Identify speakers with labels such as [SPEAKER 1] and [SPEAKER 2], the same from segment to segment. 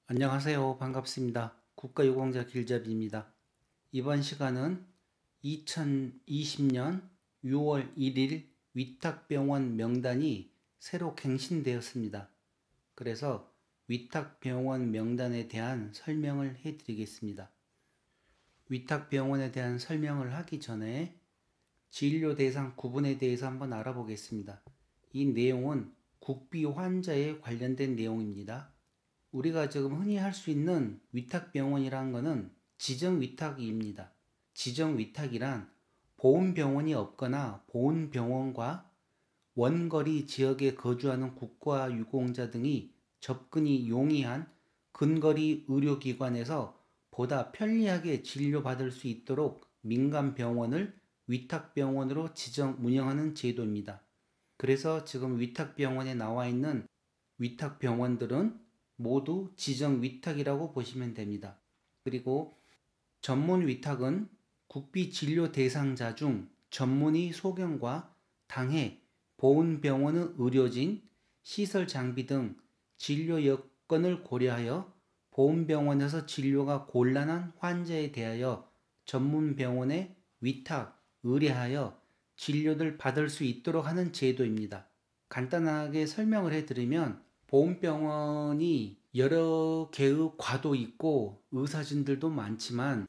[SPEAKER 1] 안녕하세요. 반갑습니다. 국가유공자 길잡이입니다. 이번 시간은 2020년 6월 1일 위탁병원 명단이 새로 갱신되었습니다. 그래서 위탁병원 명단에 대한 설명을 해드리겠습니다. 위탁병원에 대한 설명을 하기 전에 진료 대상 구분에 대해서 한번 알아보겠습니다. 이 내용은 국비 환자에 관련된 내용입니다. 우리가 지금 흔히 할 수 있는 위탁병원이라는 것은 지정위탁입니다. 지정위탁이란 보훈병원이 없거나 보훈병원과 원거리 지역에 거주하는 국가유공자 등이 접근이 용이한 근거리 의료기관에서 보다 편리하게 진료받을 수 있도록 민간병원을 위탁병원으로 지정 운영하는 제도입니다. 그래서 지금 위탁병원에 나와 있는 위탁병원들은 모두 지정 위탁이라고 보시면 됩니다. 그리고 전문 위탁은 국비 진료 대상자 중 전문의 소견과 당해, 보훈병원의 의료진, 시설 장비 등 진료 여건을 고려하여 보훈병원에서 진료가 곤란한 환자에 대하여 전문병원에 위탁, 의뢰하여 진료를 받을 수 있도록 하는 제도입니다. 간단하게 설명을 해드리면 보훈병원이 여러 개의 과도 있고 의사진들도 많지만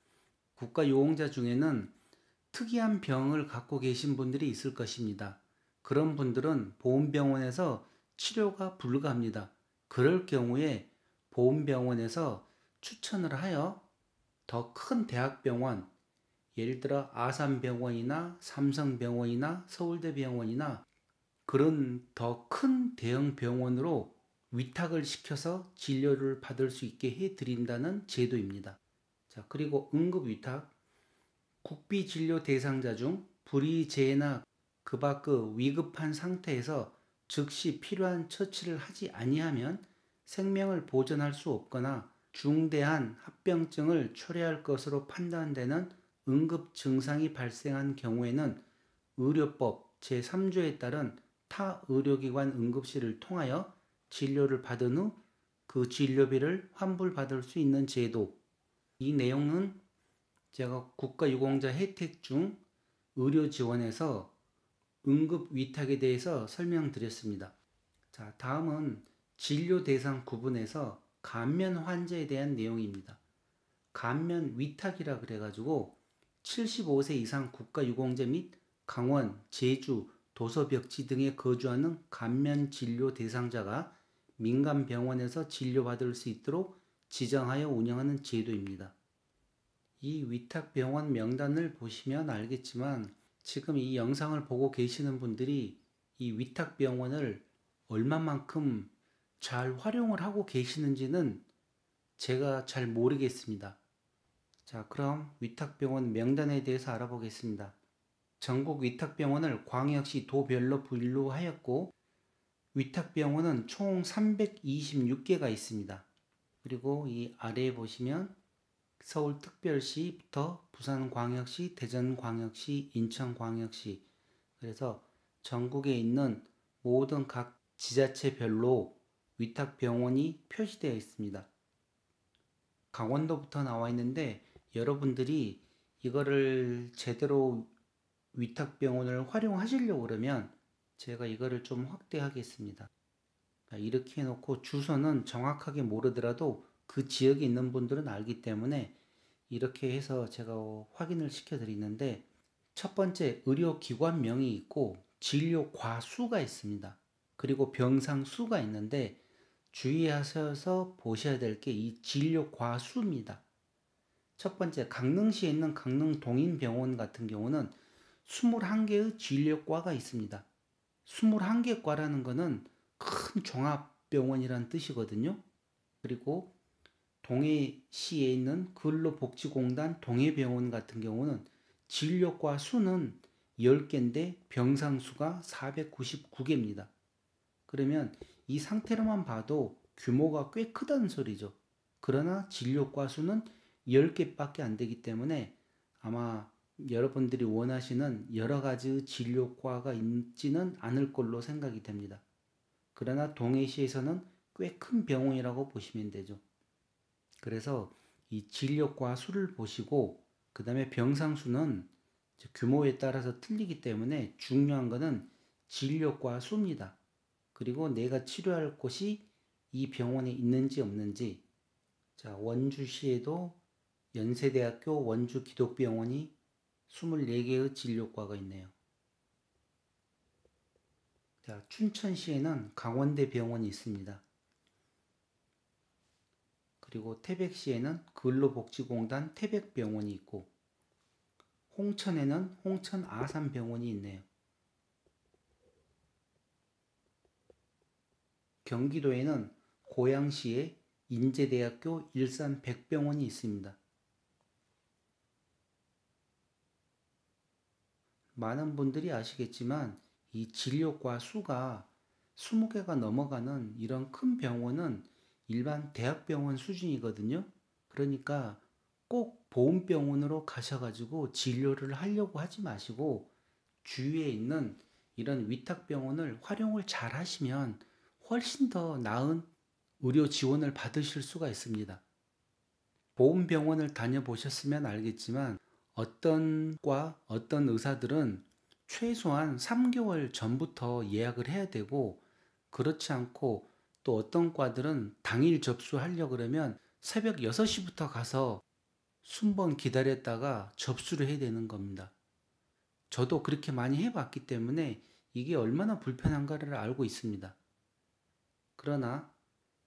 [SPEAKER 1] 국가요공자 중에는 특이한 병을 갖고 계신 분들이 있을 것입니다. 그런 분들은 보훈병원에서 치료가 불가합니다. 그럴 경우에 보훈병원에서 추천을 하여 더 큰 대학병원, 예를 들어 아산병원이나 삼성병원이나 서울대병원이나 그런 더 큰 대형 병원으로 위탁을 시켜서 진료를 받을 수 있게 해드린다는 제도입니다. 자, 그리고 응급위탁, 국비진료 대상자 중 불의재해나 그 밖의 위급한 상태에서 즉시 필요한 처치를 하지 아니하면 생명을 보존할 수 없거나 중대한 합병증을 초래할 것으로 판단되는 응급 증상이 발생한 경우에는 의료법 제3조에 따른 타 의료기관 응급실을 통하여 진료를 받은 후 그 진료비를 환불받을 수 있는 제도. 이 내용은 제가 국가유공자 혜택 중 의료지원에서 응급위탁에 대해서 설명드렸습니다. 자, 다음은 진료 대상 구분에서 감면 환자에 대한 내용입니다. 감면 위탁이라 그래가지고 75세 이상 국가유공자 및 강원, 제주, 도서벽지 등에 거주하는 감면 진료 대상자가 민간 병원에서 진료받을 수 있도록 지정하여 운영하는 제도입니다. 이 위탁병원 명단을 보시면 알겠지만 지금 이 영상을 보고 계시는 분들이 이 위탁병원을 얼마만큼 잘 활용을 하고 계시는지는 제가 잘 모르겠습니다. 자, 그럼 위탁병원 명단에 대해서 알아보겠습니다. 전국 위탁병원을 광역시 도별로 분류하였고 위탁병원은 총 326개가 있습니다. 그리고 이 아래에 보시면 서울특별시부터 부산광역시, 대전광역시, 인천광역시 그래서 전국에 있는 모든 각 지자체별로 위탁병원이 표시되어 있습니다. 강원도부터 나와 있는데 여러분들이 이거를 제대로 위탁병원을 활용하시려고 그러면 제가 이거를 좀 확대하겠습니다. 이렇게 해놓고 주소는 정확하게 모르더라도 그 지역에 있는 분들은 알기 때문에 이렇게 해서 제가 확인을 시켜드리는데 첫 번째 의료기관명이 있고 진료과수가 있습니다. 그리고 병상수가 있는데 주의하셔서 보셔야 될 게 이 진료과수입니다. 첫 번째 강릉시에 있는 강릉동인병원 같은 경우는 21개의 진료과가 있습니다. 21개 과라는 것은 큰 종합병원이란 뜻이거든요. 그리고 동해시에 있는 근로복지공단 동해병원 같은 경우는 진료과 수는 10개인데 병상 수가 499개입니다. 그러면 이 상태로만 봐도 규모가 꽤 크다는 소리죠. 그러나 진료과 수는 10개밖에 안 되기 때문에 아마 여러분들이 원하시는 여러 가지 진료과가 있지는 않을 걸로 생각이 됩니다. 그러나 동해시에서는 꽤 큰 병원이라고 보시면 되죠. 그래서 이 진료과 수를 보시고 그 다음에 병상 수는 규모에 따라서 틀리기 때문에 중요한 거는 진료과 수입니다. 그리고 내가 치료할 곳이 이 병원에 있는지 없는지. 자, 원주시에도 연세대학교 원주기독병원이 24개의 진료과가 있네요. 자, 춘천시에는 강원대병원이 있습니다. 그리고 태백시에는 근로복지공단 태백병원이 있고, 홍천에는 홍천아산병원이 있네요. 경기도에는 고양시에 인제대학교 일산백병원이 있습니다. 많은 분들이 아시겠지만 이 진료과 수가 20개가 넘어가는 이런 큰 병원은 일반 대학병원 수준이거든요. 그러니까 꼭 보훈병원으로 가셔가지고 진료를 하려고 하지 마시고 주위에 있는 이런 위탁병원을 활용을 잘 하시면 훨씬 더 나은 의료 지원을 받으실 수가 있습니다. 보훈병원을 다녀보셨으면 알겠지만 어떤 의사들은 최소한 3개월 전부터 예약을 해야 되고, 그렇지 않고 또 어떤 과들은 당일 접수하려 그러면 새벽 6시부터 가서 순번 기다렸다가 접수를 해야 되는 겁니다. 저도 그렇게 많이 해봤기 때문에 이게 얼마나 불편한가를 알고 있습니다. 그러나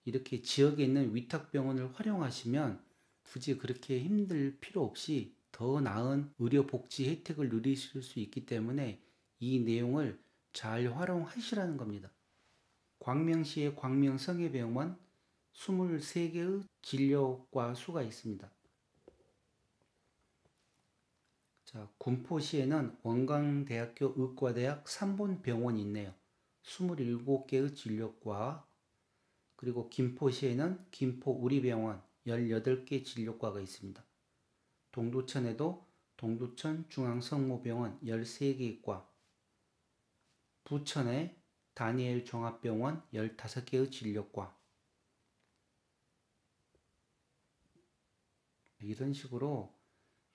[SPEAKER 1] 이렇게 지역에 있는 위탁병원을 활용하시면 굳이 그렇게 힘들 필요 없이 더 나은 의료 복지 혜택을 누리실 수 있기 때문에 이 내용을 잘 활용하시라는 겁니다. 광명시의 광명성해병원 23개의 진료과 수가 있습니다. 자, 군포시에는 원광대학교 의과대학 3본병원이 있네요. 27개의 진료과. 그리고 김포시에는 김포우리병원 18개 진료과가 있습니다. 동두천에도 동두천중앙성모병원 13개 과, 부천에 다니엘 종합병원 15개의 진료과. 이런 식으로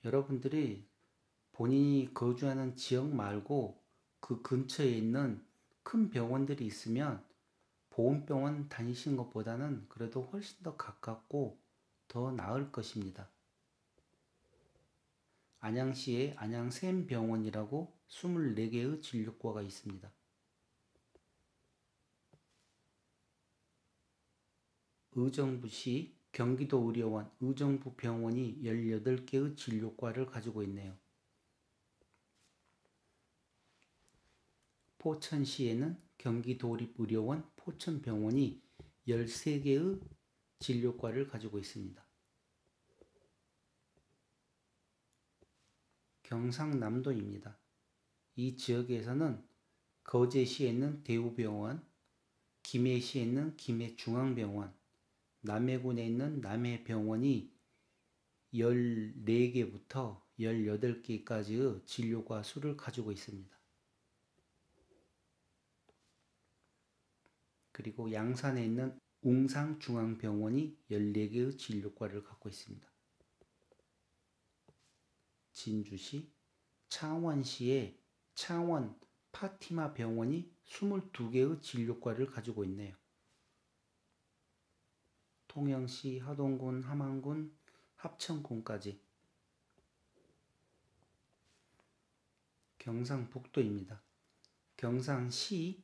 [SPEAKER 1] 여러분들이 본인이 거주하는 지역 말고 그 근처에 있는 큰 병원들이 있으면 보훈병원 다니시는 것보다는 그래도 훨씬 더 가깝고 더 나을 것입니다. 안양시에 안양샘병원이라고 24개의 진료과가 있습니다. 의정부시 경기도의료원 의정부병원이 18개의 진료과를 가지고 있네요. 포천시에는 경기도립의료원 포천병원이 13개의 진료과를 가지고 있습니다. 경상남도입니다. 이 지역에서는 거제시에 있는 대우병원, 김해시에 있는 김해중앙병원, 남해군에 있는 남해병원이 14개부터 18개까지의 진료과 수를 가지고 있습니다. 그리고 양산에 있는 웅상중앙병원이 14개의 진료과를 갖고 있습니다. 진주시, 창원시에 창원 파티마 병원이 22개의 진료과를 가지고 있네요. 통영시, 하동군, 함안군, 합천군까지. 경상북도입니다. 경상시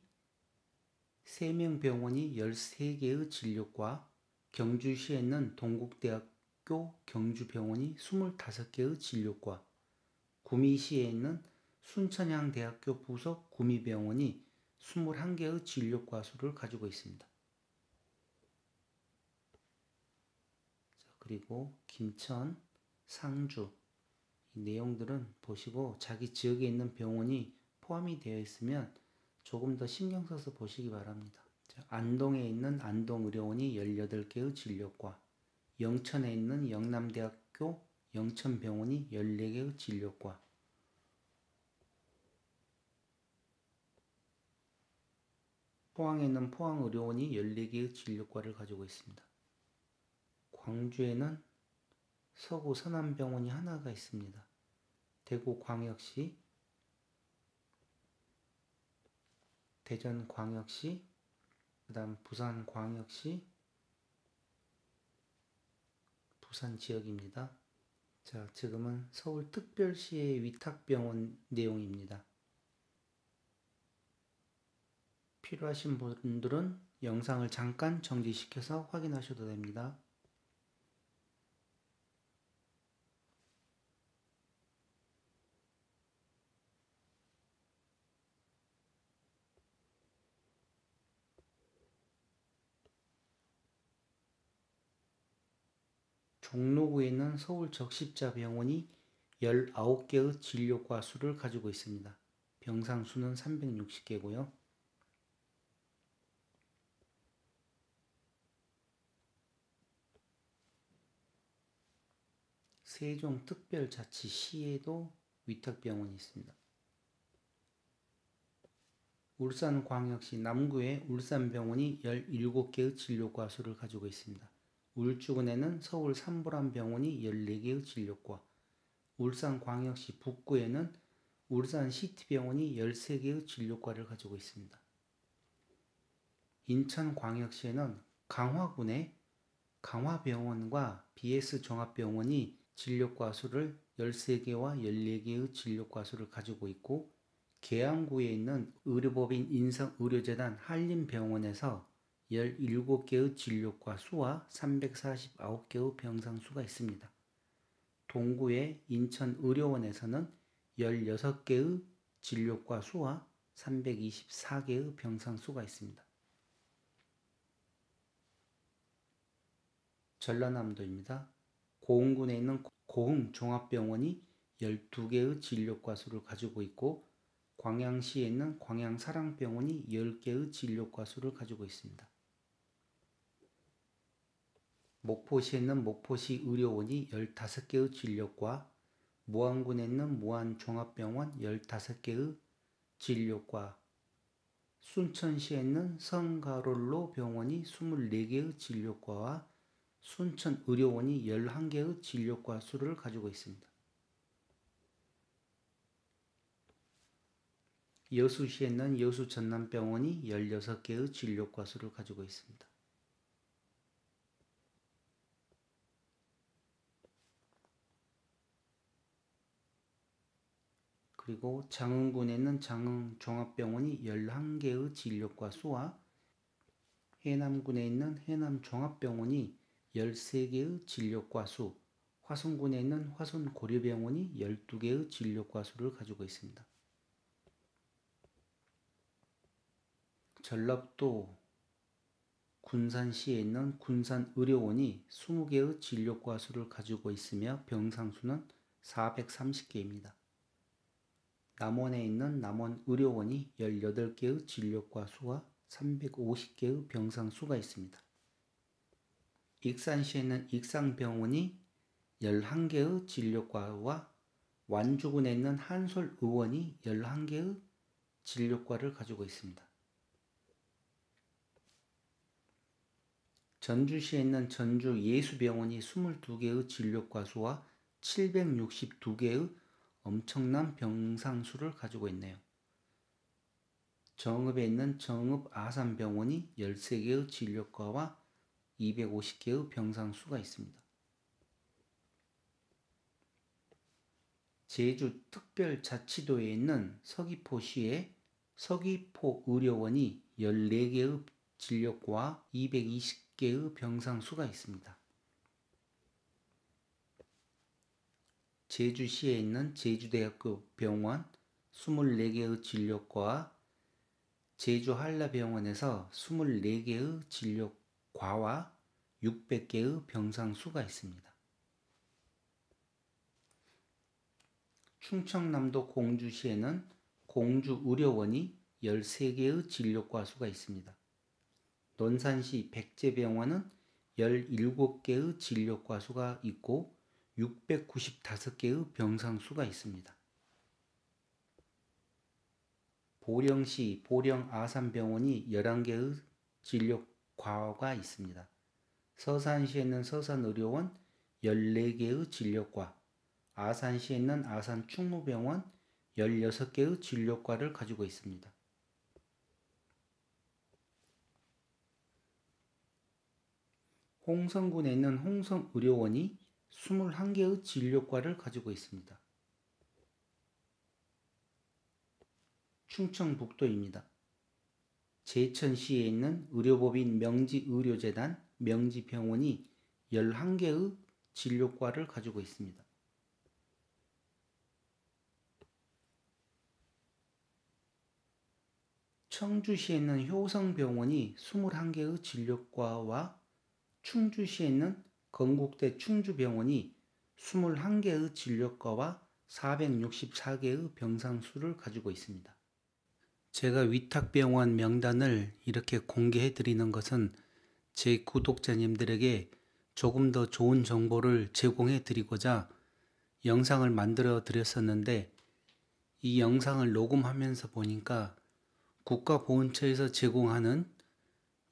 [SPEAKER 1] 세명병원이 13개의 진료과, 경주시에 있는 동국대학교 경주병원이 25개의 진료과, 구미시에 있는 순천향대학교 부속 구미병원이 21개의 진료과 수를 가지고 있습니다. 그리고 김천, 상주, 이 내용들은 보시고 자기 지역에 있는 병원이 포함이 되어 있으면 조금 더 신경 써서 보시기 바랍니다. 안동에 있는 안동의료원이 18개의 진료과, 영천에 있는 영남대학교 영천병원이 14개의 진료과, 포항에 있는 포항의료원이 14개의 진료과를 가지고 있습니다. 광주에는 서구 서남병원이 하나가 있습니다. 대구광역시, 대전광역시, 그 다음 부산광역시, 부산 지역입니다. 자, 지금은 서울특별시의 위탁병원 내용입니다. 필요하신 분들은 영상을 잠깐 정지시켜서 확인하셔도 됩니다. 종로구에 있는 서울적십자병원이 19개의 진료과 수를 가지고 있습니다. 병상 수는 360개고요. 세종특별자치시에도 위탁병원이 있습니다. 울산광역시 남구에 울산병원이 17개의 진료과 수를 가지고 있습니다. 울주군에는 서울 삼보람병원이 14개의 진료과, 울산광역시 북구에는 울산시티병원이 13개의 진료과를 가지고 있습니다. 인천광역시에는 강화군에 강화병원과 BS종합병원이 진료과 수를 13개와 14개의 진료과 수를 가지고 있고, 계양구에 있는 의료법인 인성의료재단 한림병원에서 17개의 진료과 수와 349개의 병상 수가 있습니다. 동구의 인천의료원에서는 16개의 진료과 수와 324개의 병상 수가 있습니다. 전라남도입니다. 고흥군에 있는 고흥종합병원이 12개의 진료과 수를 가지고 있고, 광양시에 있는 광양사랑병원이 10개의 진료과 수를 가지고 있습니다. 목포시에 있는 목포시의료원이 15개의 진료과, 무안군에 있는 무안종합병원 15개의 진료과, 순천시에 있는 성가롤로 병원이 24개의 진료과와 순천의료원이 11개의 진료과 수를 가지고 있습니다. 여수시에 있는 여수전남병원이 16개의 진료과 수를 가지고 있습니다. 그리고 장흥군에 있는 장흥종합병원이 11개의 진료과 수와 해남군에 있는 해남종합병원이 13개의 진료과 수, 화순군에 있는 화순고려병원이 12개의 진료과 수를 가지고 있습니다. 전라북도 군산시에 있는 군산의료원이 20개의 진료과 수를 가지고 있으며 병상 수는 430개입니다. 남원에 있는 남원의료원이 18개의 진료과 수와 350개의 병상 수가 있습니다. 익산시에 있는 익산병원이 11개의 진료과와 완주군에 있는 한솔의원이 11개의 진료과를 가지고 있습니다. 전주시에 있는 전주예수병원이 22개의 진료과 수와 762개의 엄청난 병상 수를 가지고 있네요. 정읍에 있는 정읍아산병원이 13개의 진료과와 250개의 병상 수가 있습니다. 제주특별자치도에 있는 서귀포시에 서귀포의료원이 14개의 진료과와 220개의 병상 수가 있습니다. 제주시에 있는 제주대학교 병원 24개의 진료과와 제주한라병원에서 24개의 진료과와 600개의 병상 수가 있습니다. 충청남도 공주시에는 공주의료원이 13개의 진료과 수가 있습니다. 논산시 백제병원은 17개의 진료과 수가 있고 695개의 병상 수가 있습니다. 보령시 보령아산병원이 11개의 진료과가 있습니다. 서산시에 있는 서산의료원 14개의 진료과, 아산시에 있는 아산충무병원 16개의 진료과를 가지고 있습니다. 홍성군에 있는 홍성의료원이 21개의 진료과를 가지고 있습니다. 충청북도입니다. 제천시에 있는 의료법인 명지의료재단 명지병원이 11개의 진료과를 가지고 있습니다. 청주시에 있는 효성병원이 21개의 진료과와 충주시에 있는 건국대 충주병원이 21개의 진료과와 464개의 병상수를 가지고 있습니다. 제가 위탁병원 명단을 이렇게 공개해 드리는 것은 제 구독자님들에게 조금 더 좋은 정보를 제공해 드리고자 영상을 만들어 드렸었는데, 이 영상을 녹음하면서 보니까 국가보훈처에서 제공하는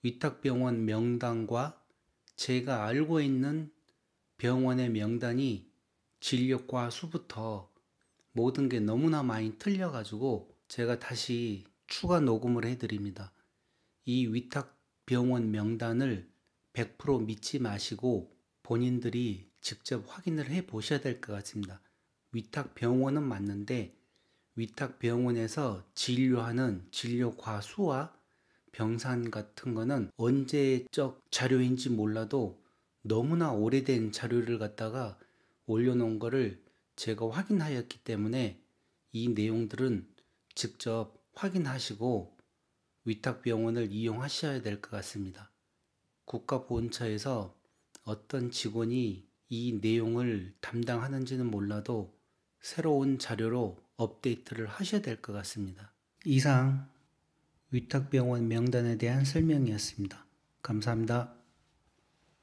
[SPEAKER 1] 위탁병원 명단과 제가 알고 있는 병원의 명단이 진료과 수부터 모든 게 너무나 많이 틀려가지고 제가 다시 추가 녹음을 해드립니다. 이 위탁병원 명단을 100% 믿지 마시고 본인들이 직접 확인을 해 보셔야 될 것 같습니다. 위탁병원은 맞는데 위탁병원에서 진료하는 진료과 수와 병상 같은 거는 언제적 자료인지 몰라도 너무나 오래된 자료를 갖다가 올려놓은 거를 제가 확인하였기 때문에 이 내용들은 직접 확인하시고 위탁병원을 이용하셔야 될 것 같습니다. 국가보훈처에서 어떤 직원이 이 내용을 담당하는지는 몰라도 새로운 자료로 업데이트를 하셔야 될 것 같습니다. 이상 위탁병원 명단에 대한 설명이었습니다. 감사합니다.